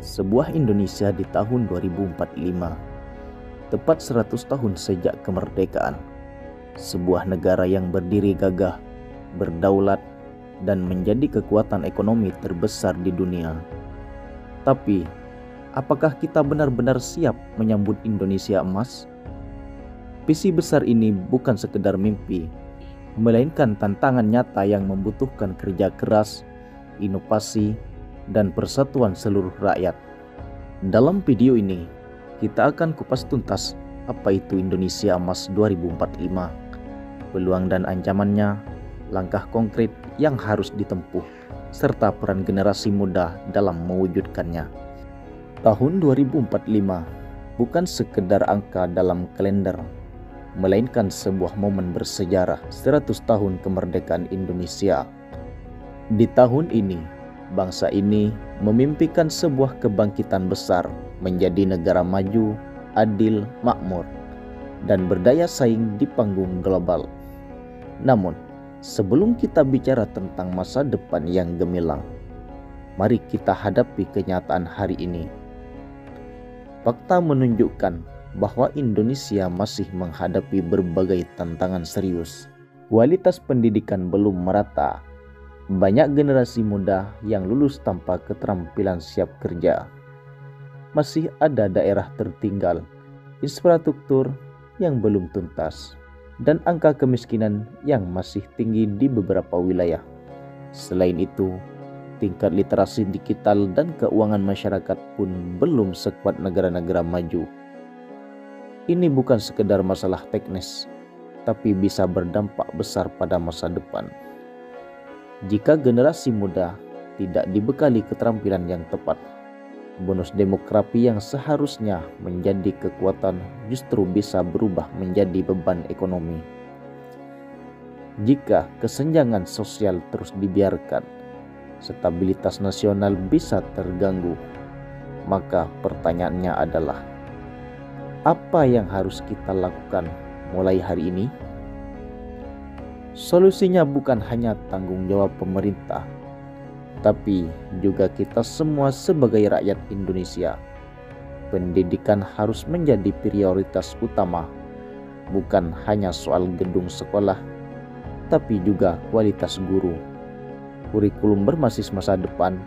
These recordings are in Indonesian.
Sebuah Indonesia di tahun 2045, tepat 100 tahun sejak kemerdekaan. Sebuah negara yang berdiri gagah, berdaulat, dan menjadi kekuatan ekonomi terbesar di dunia. Tapi, apakah kita benar-benar siap menyambut Indonesia emas? Visi besar ini bukan sekedar mimpi, melainkan tantangan nyata yang membutuhkan kerja keras, inovasi, dan persatuan seluruh rakyat. Dalam video ini, kita akan kupas tuntas apa itu Indonesia Emas 2045, peluang dan ancamannya, langkah konkret yang harus ditempuh, serta peran generasi muda dalam mewujudkannya. Tahun 2045 bukan sekedar angka dalam kalender, melainkan sebuah momen bersejarah 100 tahun kemerdekaan Indonesia. Di tahun ini, bangsa ini memimpikan sebuah kebangkitan besar menjadi negara maju, adil, makmur, dan berdaya saing di panggung global. Namun, sebelum kita bicara tentang masa depan yang gemilang, mari kita hadapi kenyataan hari ini. Fakta menunjukkan bahwa Indonesia masih menghadapi berbagai tantangan serius. Kualitas pendidikan belum merata. Banyak generasi muda yang lulus tanpa keterampilan siap kerja. Masih ada daerah tertinggal, infrastruktur yang belum tuntas, dan angka kemiskinan yang masih tinggi di beberapa wilayah. Selain itu, tingkat literasi digital dan keuangan masyarakat pun belum sekuat negara-negara maju. Ini bukan sekedar masalah teknis, tapi bisa berdampak besar pada masa depan. Jika generasi muda tidak dibekali keterampilan yang tepat, bonus demografi yang seharusnya menjadi kekuatan justru bisa berubah menjadi beban ekonomi. Jika kesenjangan sosial terus dibiarkan, stabilitas nasional bisa terganggu. Maka pertanyaannya adalah, apa yang harus kita lakukan mulai hari ini? Solusinya bukan hanya tanggung jawab pemerintah, tapi juga kita semua sebagai rakyat Indonesia. Pendidikan harus menjadi prioritas utama, bukan hanya soal gedung sekolah, tapi juga kualitas guru, kurikulum berbasis masa depan,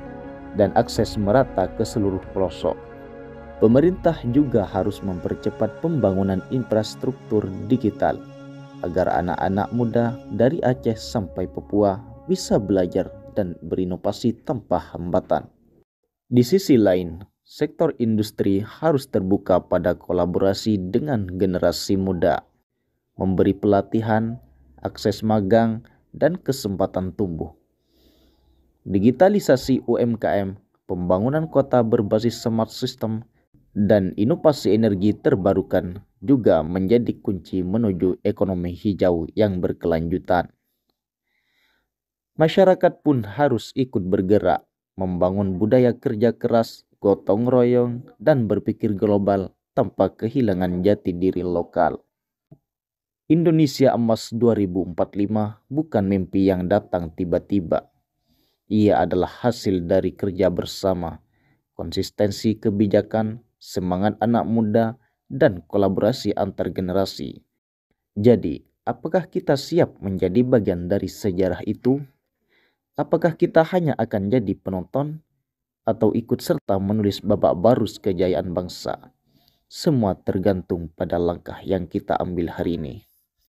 dan akses merata ke seluruh pelosok. Pemerintah juga harus mempercepat pembangunan infrastruktur digital, agar anak-anak muda dari Aceh sampai Papua bisa belajar dan berinovasi tanpa hambatan. Di sisi lain, sektor industri harus terbuka pada kolaborasi dengan generasi muda, memberi pelatihan, akses magang, dan kesempatan tumbuh. Digitalisasi UMKM, pembangunan kota berbasis smart system, dan inovasi energi terbarukan juga menjadi kunci menuju ekonomi hijau yang berkelanjutan. Masyarakat pun harus ikut bergerak, membangun budaya kerja keras, gotong royong, dan berpikir global tanpa kehilangan jati diri lokal. Indonesia Emas 2045 bukan mimpi yang datang tiba-tiba. Ia adalah hasil dari kerja bersama, konsistensi kebijakan, semangat anak muda, dan kolaborasi antar generasi. Jadi, apakah kita siap menjadi bagian dari sejarah itu? Apakah kita hanya akan jadi penonton atau ikut serta menulis babak baru kejayaan bangsa? Semua tergantung pada langkah yang kita ambil hari ini.